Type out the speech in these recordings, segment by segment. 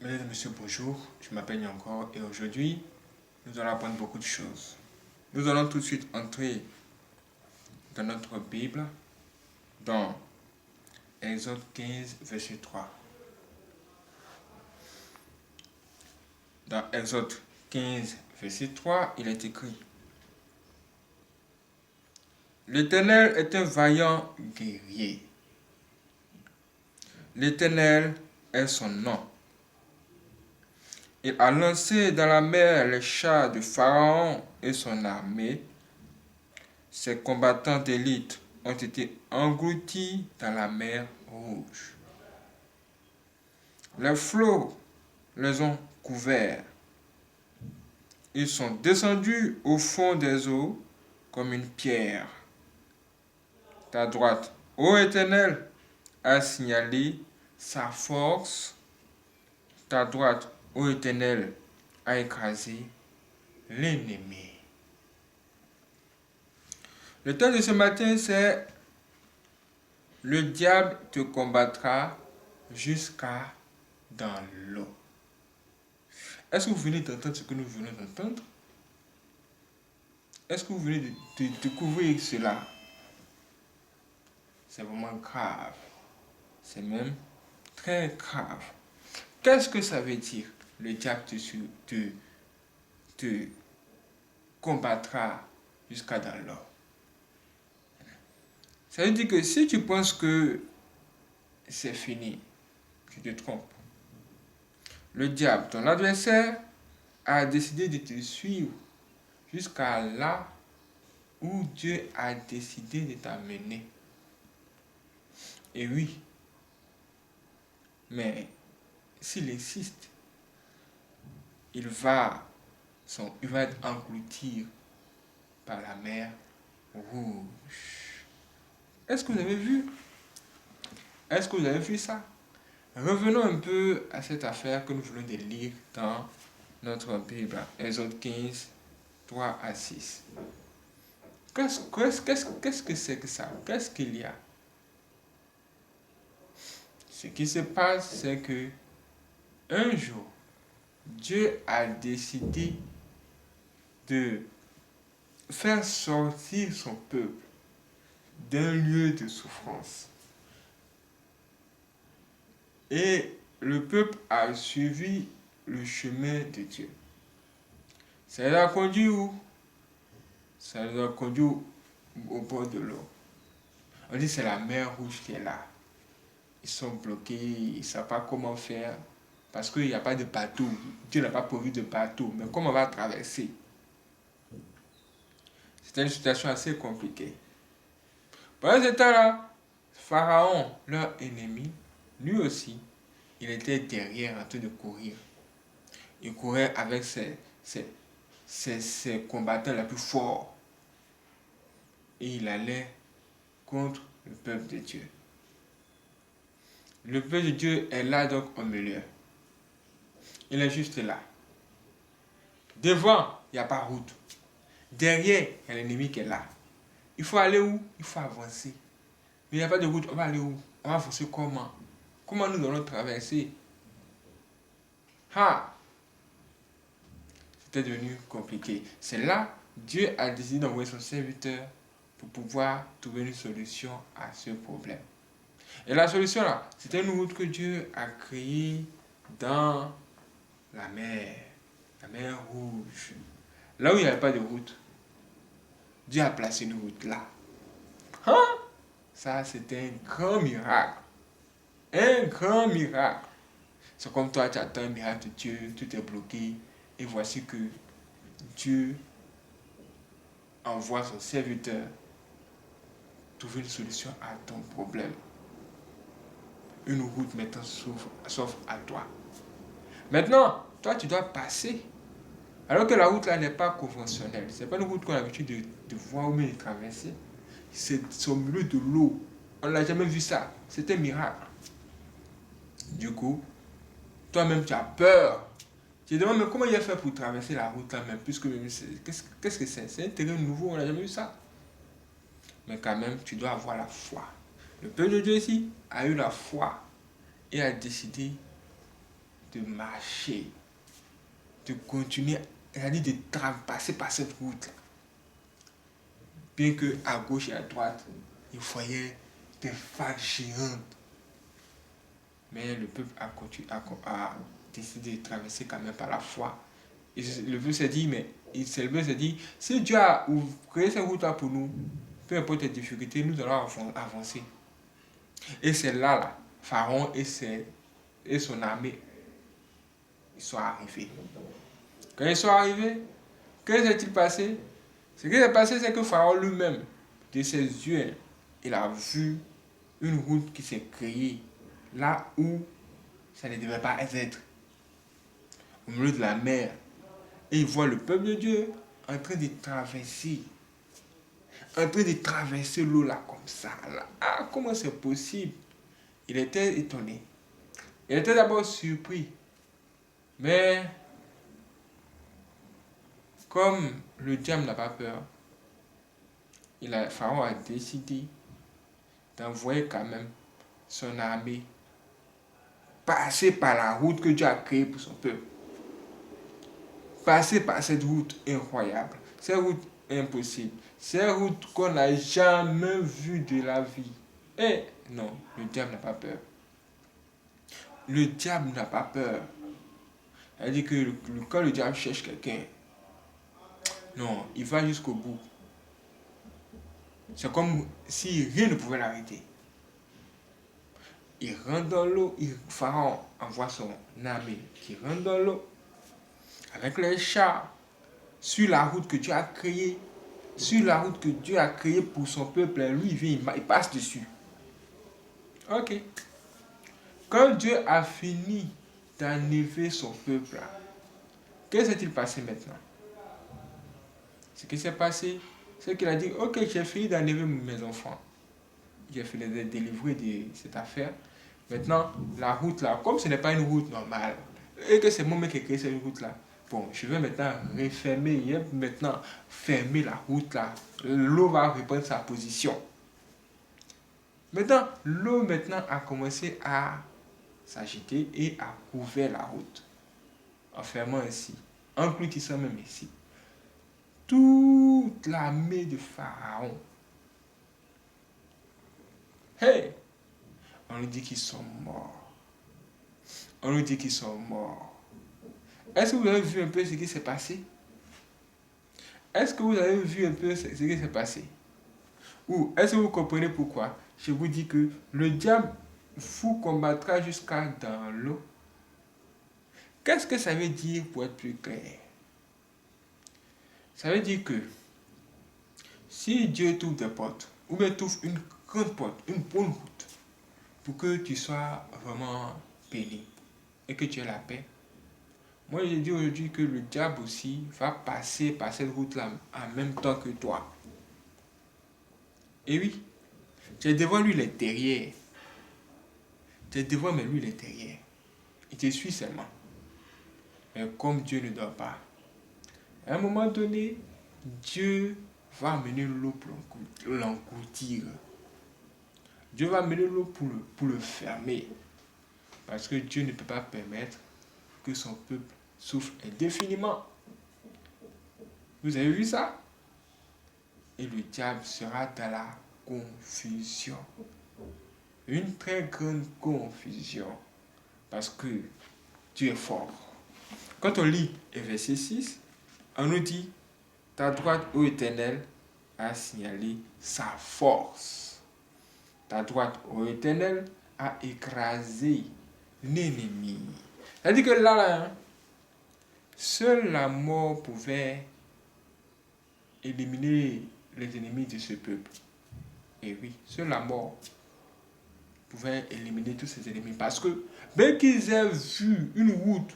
Mesdames et messieurs, bonjour, je m'appelle encore et aujourd'hui, nous allons apprendre beaucoup de choses. Nous allons tout de suite entrer dans notre Bible, dans Exode 15, verset 3. Dans Exode 15, verset 3, il est écrit: L'Éternel est un vaillant guerrier. L'Éternel est son nom. Il a lancé dans la mer les chars de Pharaon et son armée. Ses combattants d'élite ont été engloutis dans la mer Rouge. Les flots les ont couverts. Ils sont descendus au fond des eaux comme une pierre. Ta droite, ô Éternel, a signalé sa force. Ta droite, ô Éternel, a écrasé l'ennemi. Le thème de ce matin, c'est: le diable te combattra jusqu'à dans l'eau. Est-ce que vous venez d'entendre ce que nous venons d'entendre? Est-ce que vous venez de découvrir cela? C'est vraiment grave. C'est même très grave. Qu'est-ce que ça veut dire? Le diable te combattra jusqu'à dans l'eau. Ça veut dire que si tu penses que c'est fini, tu te trompes. Le diable, ton adversaire, a décidé de te suivre jusqu'à là où Dieu a décidé de t'amener. Et oui, mais s'il insiste, il va être englouti par la mer Rouge. Est-ce que vous avez vu? Est-ce que vous avez vu ça? Revenons un peu à cette affaire que nous venons de lire dans notre Bible, Exode 15, 3 à 6. Qu'est-ce que c'est que ça? Qu'est-ce qu'il y a? Ce qui se passe, c'est que un jour, Dieu a décidé de faire sortir son peuple d'un lieu de souffrance. Et le peuple a suivi le chemin de Dieu. Ça les a conduits où? Ça les a conduits au bord de l'eau. On dit que c'est la mer Rouge qui est là. Ils sont bloqués, ils ne savent pas comment faire. Parce qu'il n'y a pas de bateau. Dieu n'a pas pourvu de bateau. Mais comment on va traverser? C'était une situation assez compliquée. Pendant ce temps-là, Pharaon, leur ennemi, lui aussi, il était derrière en train de courir. Il courait avec ses combattants les plus forts. Et il allait contre le peuple de Dieu. Le peuple de Dieu est là donc au milieu. Il est juste là. Devant, il n'y a pas de route. Derrière, il y a l'ennemi qui est là. Il faut aller où? Il faut avancer. Mais il n'y a pas de route. On va aller où? On va avancer comment? Comment nous allons traverser? C'était devenu compliqué. C'est là Dieu a décidé d'envoyer son serviteur pour pouvoir trouver une solution à ce problème. Et la solution là, c'était une route que Dieu a créée dans la mer Rouge. Là où il n'y avait pas de route, Dieu a placé une route là. Ça, c'était un grand miracle. Un grand miracle. C'est comme toi, tu attends un miracle de Dieu, tout est bloqué. Et voici que Dieu envoie son serviteur trouver une solution à ton problème. Une route maintenant s'offre à toi. Maintenant, toi, tu dois passer. Alors que la route là n'est pas conventionnelle. Ce n'est pas une route qu'on a l'habitude de voir ou même de traverser. C'est au milieu de l'eau. On n'a jamais vu ça. C'est un miracle. Du coup, toi-même, tu as peur. Tu te demandes, mais comment il a fait pour traverser la route là même, puisque qu'est-ce que c'est? C'est un terrain nouveau, on n'a jamais vu ça. Mais quand même, tu dois avoir la foi. Le peuple de Dieu ici a eu la foi et a décidé de marcher, de continuer, c'est-à-dire de passer par cette route. Bien que à gauche et à droite, il voyait des vagues géantes. Mais le peuple a décidé de traverser quand même par la foi. Et le peuple s'est dit, si Dieu a créé cette route-là pour nous, peu importe les difficultés, nous allons avancer. Et c'est là, Pharaon et son armée, ils sont arrivés. Quand ils sont arrivés, que s'est-il passé? Ce qui s'est passé, c'est que Pharaon lui-même, de ses yeux, il a vu une route qui s'est créée là où ça ne devait pas être, au milieu de la mer. Et il voit le peuple de Dieu en train de traverser l'eau là comme ça. Là. Ah, comment c'est possible? Il était étonné. Il était d'abord surpris. Mais comme le diable n'a pas peur, Pharaon a décidé d'envoyer quand même son armée passer par la route que Dieu a créée pour son peuple. Passer par cette route incroyable, cette route impossible, cette route qu'on n'a jamais vue de la vie. Et non, le diable n'a pas peur. Le diable n'a pas peur. Elle dit que quand le diable cherche quelqu'un, non, il va jusqu'au bout. C'est comme si rien ne pouvait l'arrêter. Il rentre dans l'eau, Pharaon envoie son armée qui rentre dans l'eau avec les chars sur la route que Dieu a créée, pour son peuple. Lui, il vient, il passe dessus. Ok. Quand Dieu a fini d'enlever son peuple, qu'est-ce qui s'est passé maintenant? Ce qui s'est passé, c'est qu'il a dit, ok, j'ai fini d'enlever mes enfants. J'ai fini de délivrer de cette affaire. Maintenant, la route là, comme ce n'est pas une route normale, et que c'est moi qui ai créé cette route là, bon, je vais maintenant fermer la route là. L'eau va reprendre sa position. Maintenant, l'eau a commencé à s'agiter et a couvert la route. En fermant ainsi, en clôtissant même ici, toute l'armée de Pharaon. Hey! On nous dit qu'ils sont morts. Est-ce que vous avez vu un peu ce qui s'est passé? Ou est-ce que vous comprenez pourquoi je vous dis que le diable vous combattra jusqu'à dans l'eau? Qu'est-ce que ça veut dire pour être plus clair? Ça veut dire que si Dieu t'ouvre des portes, ou bien t'ouvre une grande porte, une bonne route, pour que tu sois vraiment béni et que tu aies la paix, moi je dis aujourd'hui que le diable aussi va passer par cette route-là en même temps que toi. Et oui, tu es devant lui, il est derrière. Tu es devant, mais lui, il est derrière. Il te suit seulement. Mais comme Dieu ne dort pas, à un moment donné, Dieu va amener l'eau pour l'engloutir. Dieu va amener l'eau pour le fermer. Parce que Dieu ne peut pas permettre que son peuple souffre indéfiniment. Vous avez vu ça? Et le diable sera dans la confusion. Une très grande confusion. Parce que Dieu est fort. Quand on lit le verset 6, on nous dit, ta droite, ô Éternel, a signalé sa force. Ta droite, ô Éternel, a écrasé l'ennemi. C'est-à-dire que là, seule la mort pouvait éliminer les ennemis de ce peuple. Et oui, seule la mort pouvait éliminer tous ces ennemis. Parce que, bien qu'ils aient vu une route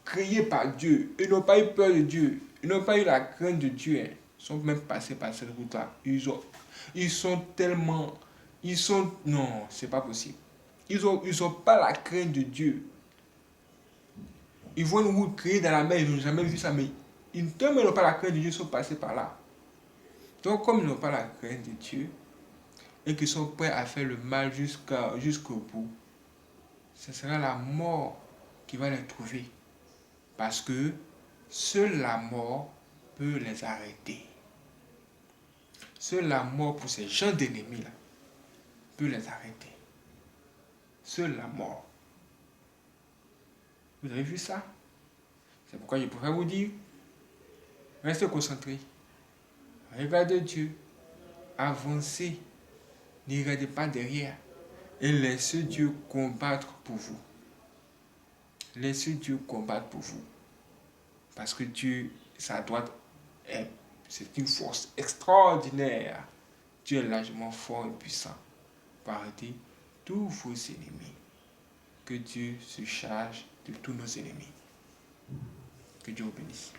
créée par Dieu, ils n'ont pas eu peur de Dieu, ils n'ont pas eu la crainte de Dieu, ils sont même passés par cette route-là. Non, c'est pas possible. Ils ont pas la crainte de Dieu. Ils voient une route créée dans la mer, ils n'ont jamais vu ça, mais ils n'ont pas la crainte de Dieu, ils sont passés par là. Donc, comme ils n'ont pas la crainte de Dieu, et qu'ils sont prêts à faire le mal jusqu'au bout, ce sera la mort qui va les trouver. Parce que seule la mort peut les arrêter. Seule la mort pour ces gens d'ennemis-là peut les arrêter. Seule la mort. Vous avez vu ça? C'est pourquoi je pourrais vous dire, restez concentrés. Regardez Dieu. Avancez. Ne regardez pas derrière. Et laissez Dieu combattre pour vous. Laissez Dieu combattre pour vous. Parce que Dieu, sa droite, c'est une force extraordinaire. Dieu est largement fort et puissant pour arrêter tous vos ennemis. Que Dieu se charge de tous nos ennemis. Que Dieu vous bénisse.